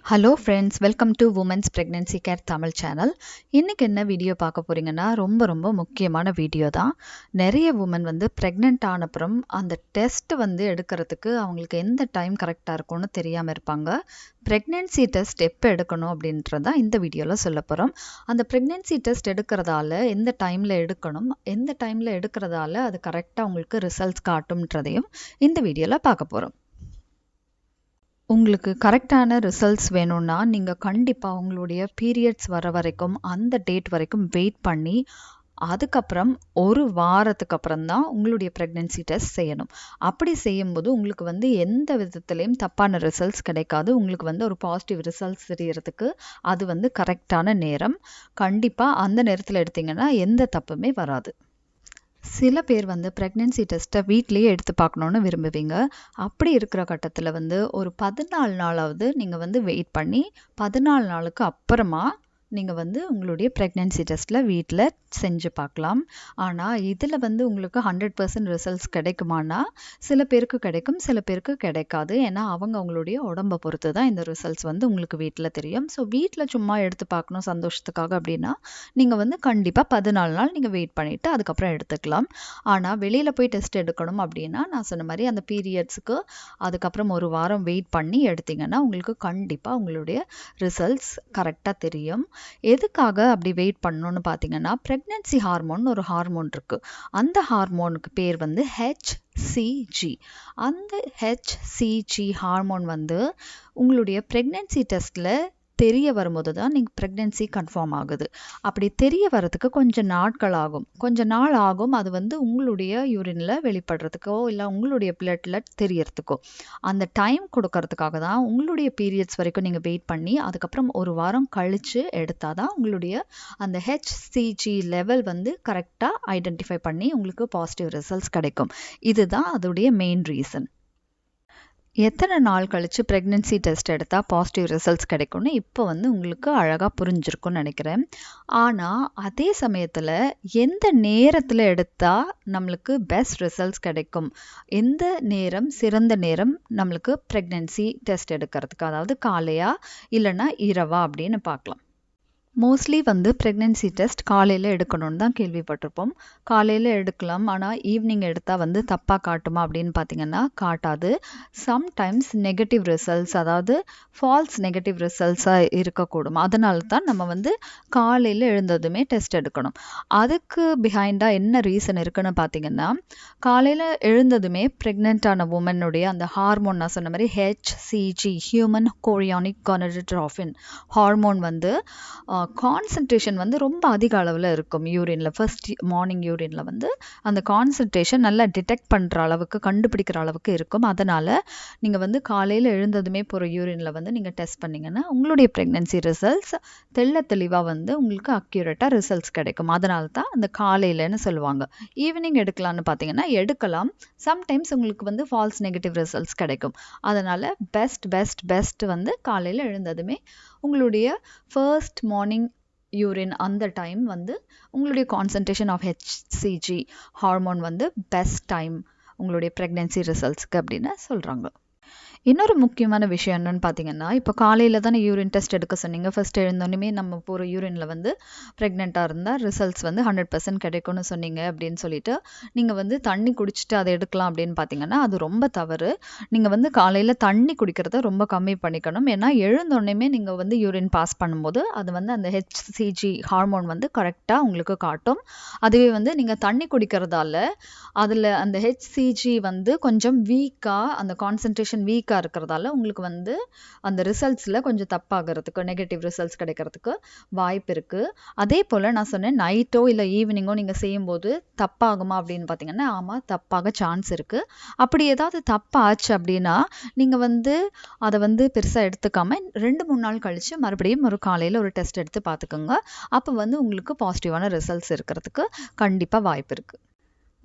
Hello friends, welcome to women's pregnancy care Tamil channel. இன்றைக்கி என்ன video பார்க்க போகிறீங்கன்னா, ரொம்ப முக்கியமான வீடியோ தான். நிறைய உமன் வந்து ப்ரெக்னென்ட் ஆனப்புறம் அந்த டெஸ்ட் வந்து எடுக்கிறதுக்கு அவங்களுக்கு எந்த டைம் கரெக்டாக இருக்கும்னு தெரியாமல் இருப்பாங்க. ப்ரெக்னென்சி டெஸ்ட் எப்போ எடுக்கணும் அப்படின்றது தான் இந்த வீடியோவில் சொல்ல போகிறோம். அந்த ப்ரெக்னென்சி டெஸ்ட் எடுக்கிறதால எந்த டைமில் எடுக்கணும், எந்த டைமில் எடுக்கிறதால அது கரெக்டாக உங்களுக்கு ரிசல்ட்ஸ் காட்டும்ன்றதையும் இந்த வீடியோவில் பார்க்க போகிறோம். உங்களுக்கு கரெக்டான ரிசல்ட்ஸ் வேணும்னா, நீங்க கண்டிப்பா உங்களுடைய பீரியட்ஸ் வர வரைக்கும், அந்த டேட் வரைக்கும் வெயிட் பண்ணி, அதுக்கப்புறம் 1 வாரத்துக்கு அப்புறம் தான் உங்களுடைய பிரெக்னன்சி டெஸ்ட் செய்யணும். அப்படி செய்யும்போது உங்களுக்கு வந்து எந்த விதத்திலயும் தப்பான ரிசல்ட்ஸ் கிடைக்காது. உங்களுக்கு வந்து ஒரு பாசிட்டிவ் ரிசல்ட்ஸ் தெரியறதுக்கு அது வந்து கரெக்டான நேரம். கண்டிப்பா அந்த நேரத்துல எடுத்தீங்கன்னா எந்த தப்புமே வராது. சில பேர் வந்து ப்ரெக்னன்சி டெஸ்ட்டை வீட்லேயே எடுத்து பார்க்கணுன்னு விரும்புவீங்க. அப்படி இருக்கிற கட்டத்தில் வந்து ஒரு 14 நாளாவது நீங்கள் வந்து வெயிட் பண்ணி 14 நாளுக்கு அப்புறமா நீங்கள் வந்து உங்களுடைய ப்ரெக்னன்சி டெஸ்ட்டில் வீட்டில் செஞ்சு பார்க்கலாம். ஆனால் இதில் வந்து உங்களுக்கு 100% ரிசல்ட்ஸ் கிடைக்குமானா, சில பேருக்கு கிடைக்கும், சில பேருக்கு கிடைக்காது. ஏன்னா அவங்களுடைய உடம்பை பொறுத்து தான் இந்த ரிசல்ட்ஸ் வந்து உங்களுக்கு வீட்டில் தெரியும். ஸோ வீட்டில் சும்மா எடுத்து பார்க்கணும் சந்தோஷத்துக்காக அப்படின்னா, நீங்கள் வந்து கண்டிப்பாக 14 நாள் நீங்கள் வெயிட் பண்ணிவிட்டு அதுக்கப்புறம் எடுத்துக்கலாம். ஆனால் வெளியில் போய் டெஸ்ட் எடுக்கணும் அப்படின்னா, நான் சொன்ன மாதிரி அந்த பீரியட்ஸுக்கு அதுக்கப்புறம் 1 வாரம் வெயிட் பண்ணி எடுத்தீங்கன்னா உங்களுக்கு கண்டிப்பாக உங்களுடைய ரிசல்ட்ஸ் கரெக்டாக தெரியும். எதுக்காக அப்படி வெயிட் பண்ணணும்னு பார்த்தீங்கன்னா, பிரெக்னன்சி ஹார்மோன் ஒரு ஹார்மோன் இருக்கு. அந்த ஹார்மோனுக்கு பேர் வந்து HCG. அந்த HCG ஹார்மோன் வந்து உங்களுடைய பிரெக்னன்சி டெஸ்ட்டில் தெரிய வரும்போது தான் நீங்கள் ப்ரெக்னென்சி கன்ஃபார்ம் ஆகுது. அப்படி தெரிய வரதுக்கு கொஞ்சம் நாட்கள் ஆகும். கொஞ்ச நாள் ஆகும். அது வந்து உங்களுடைய யூரினில் வெளிப்படுறதுக்கோ இல்லை உங்களுடைய பிளட்டில் தெரியறதுக்கோ அந்த டைம் கொடுக்கறதுக்காக தான் உங்களுடைய பீரியட்ஸ் வரைக்கும் நீங்கள் வெயிட் பண்ணி அதுக்கப்புறம் 1 வாரம் கழித்து எடுத்தால் தான் உங்களுடைய அந்த HCG லெவல் வந்து கரெக்டாக ஐடென்டிஃபை பண்ணி உங்களுக்கு பாசிட்டிவ் ரிசல்ட்ஸ் கிடைக்கும். இதுதான் அதோடைய மெயின் ரீசன். எத்தனை நாள் கழித்து ப்ரெக்னன்சி டெஸ்ட் எடுத்தால் பாசிட்டிவ் ரிசல்ட்ஸ் கிடைக்கும்னு இப்போ வந்து உங்களுக்கு அழகாக புரிஞ்சிருக்கும்னு நினைக்கிறேன். ஆனால் அதே சமயத்தில் எந்த நேரத்தில் எடுத்தால் நம்மளுக்கு பெஸ்ட் ரிசல்ட்ஸ் கிடைக்கும், எந்த நேரம் சிறந்த நேரம் நம்மளுக்கு ப்ரெக்னன்சி டெஸ்ட் எடுக்கிறதுக்கு, அதாவது காலையா இல்லைன்னா இரவா அப்படின்னு பார்க்கலாம். மோஸ்ட்லி வந்து ப்ரெக்னன்சி டெஸ்ட் காலையில் எடுக்கணும்னு தான் கேள்விப்பட்டிருப்போம். காலையில் எடுக்கலாம், ஆனால் ஈவினிங் எடுத்தால் வந்து தப்பாக காட்டுமா அப்படின்னு பார்த்தீங்கன்னா காட்டாது. சம்டைம்ஸ் நெகட்டிவ் ரிசல்ட்ஸ், அதாவது ஃபால்ஸ் நெகட்டிவ் ரிசல்ட்ஸாக இருக்கக்கூடும். அதனால தான் நம்ம வந்து காலையில் எழுந்ததுமே டெஸ்ட் எடுக்கணும். அதுக்கு பிஹைண்டாக என்ன ரீசன் இருக்குன்னு பார்த்தீங்கன்னா, காலையில் எழுந்ததுமே ப்ரெக்னென்ட்டான உமனுடைய அந்த ஹார்மோன், நான் சொன்ன மாதிரி HCG ஹியூமன் கோரியானிக் கோனடோட்ரோபின் ஹார்மோன் வந்து கான்சன்ட்ரேஷன் வந்து ரொம்ப அதிக அளவில் இருக்கும் யூரினில். ஃபர்ஸ்ட் மார்னிங் யூரினில் வந்து அந்த கான்சன்ட்ரேஷன் நல்லா டிடெக்ட் பண்ணுற அளவுக்கு, கண்டுபிடிக்கிற அளவுக்கு இருக்கும். அதனால் நீங்கள் வந்து காலையில் எழுந்ததுமே போகிற யூரினில் வந்து நீங்கள் டெஸ்ட் பண்ணிங்கன்னா உங்களுடைய ப்ரெக்னன்சி ரிசல்ட்ஸ் தெளிவாக வந்து உங்களுக்கு அக்யூரேட்டாக ரிசல்ட்ஸ் கிடைக்கும். அதனால தான் அந்த காலையிலன்னு சொல்லுவாங்க. ஈவினிங் எடுக்கலான்னு பார்த்தீங்கன்னா எடுக்கலாம். சம்டைம்ஸ் உங்களுக்கு வந்து ஃபால்ஸ் நெகட்டிவ் ரிசல்ட்ஸ் கிடைக்கும். அதனால் பெஸ்ட் வந்து காலையில் எழுந்ததுமே உங்களுடைய ஃபர்ஸ்ட் மார்னிங் யூரின் அந்த டைம் வந்து உங்களுடைய கான்சன்ட்ரேஷன் ஆஃப் HCG ஹார்மோன் வந்து பெஸ்ட் டைம் உங்களுடைய ப்ரெக்னன்சி ரிசல்ட்ஸ்க்கு அப்படின்னு சொல்கிறாங்க. இன்னொரு முக்கியமான விஷயம் என்னன்னு பார்த்தீங்கன்னா, இப்போ காலையில் தானே யூரின் டெஸ்ட் எடுக்க சொன்னீங்க. ஃபர்ஸ்ட் எழுந்தோடனே நம்ம போகிற யூரினில் வந்து ப்ரெக்னெண்ட்டாக இருந்தால் ரிசல்ட்ஸ் வந்து 100% கிடைக்கும்னு சொன்னீங்க அப்படின்னு சொல்லிட்டு நீங்கள் வந்து தண்ணி குடிச்சிட்டு அதை எடுக்கலாம் அப்படின்னு பார்த்தீங்கன்னா அது ரொம்ப தவறு. நீங்கள் வந்து காலையில் தண்ணி குடிக்கிறத ரொம்ப கம்மி பண்ணிக்கணும். ஏன்னா எழுந்தோடனே நீங்கள் வந்து யூரின் பாஸ் பண்ணும்போது அது வந்து அந்த HCG ஹார்மோன் வந்து கரெக்டாக உங்களுக்கு காட்டும். அதுவே வந்து நீங்கள் தண்ணி குடிக்கிறதால அதில் அந்த HCG வந்து கொஞ்சம் வீக்காக, அந்த கான்சன்ட்ரேஷன் வீக்காக இருக்கிறதால உங்களுக்கு வந்து அந்த ரிசல்ட்ஸில் கொஞ்சம் தப்பாகிறதுக்கு, நெகட்டிவ் ரிசல்ட்ஸ் கிடைக்கிறதுக்கு வாய்ப்பு இருக்குது. அதே போல் நான் சொன்னேன் நைட்டோ இல்லை ஈவினிங்கோ நீங்கள் செய்யும்போது தப்பாகுமா அப்படின்னு பார்த்தீங்கன்னா, ஆமாம், தப்பாக சான்ஸ் இருக்குது. அப்படி ஏதாவது தப்பாச்சு அப்படின்னா நீங்கள் வந்து அதை வந்து பெருசாக எடுத்துக்காமல் 2-3 நாள் கழித்து மறுபடியும் ஒரு காலையில் ஒரு டெஸ்ட் எடுத்து பார்த்துக்கோங்க. அப்போ வந்து உங்களுக்கு பாசிட்டிவான ரிசல்ட்ஸ் இருக்கிறதுக்கு கண்டிப்பாக வாய்ப்பு இருக்குது.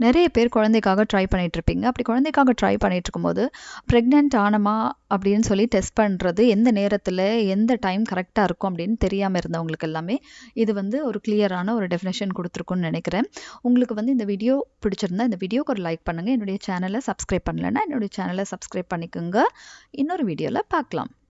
நிறைய பேர் குழந்தைக்காக ட்ரை பண்ணிகிட்ருப்பீங்க. அப்படி குழந்தைக்காக ட்ரை பண்ணிகிட்டு இருக்கும்போது ப்ரெக்னென்ட் ஆனமா அப்படின்னு சொல்லி டெஸ்ட் பண்ணுறது எந்த நேரத்தில் எந்த டைம் கரெக்டாக இருக்கும் அப்படின்னு தெரியாமல் இருந்தவங்களுக்கு எல்லாமே இது வந்து ஒரு கிளியரான ஒரு டெஃபினேஷன் கொடுத்துருக்குன்னு நினைக்கிறேன். உங்களுக்கு வந்து இந்த வீடியோ பிடிச்சிருந்தா இந்த வீடியோக்கு ஒரு லைக் பண்ணுங்கள். என்னுடைய சேனலை சப்ஸ்கிரைப் பண்ணலைன்னா என்னுடைய சேனலை சப்ஸ்கிரைப் பண்ணிக்கோங்க. இன்னொரு வீடியோவில் பார்க்கலாம்.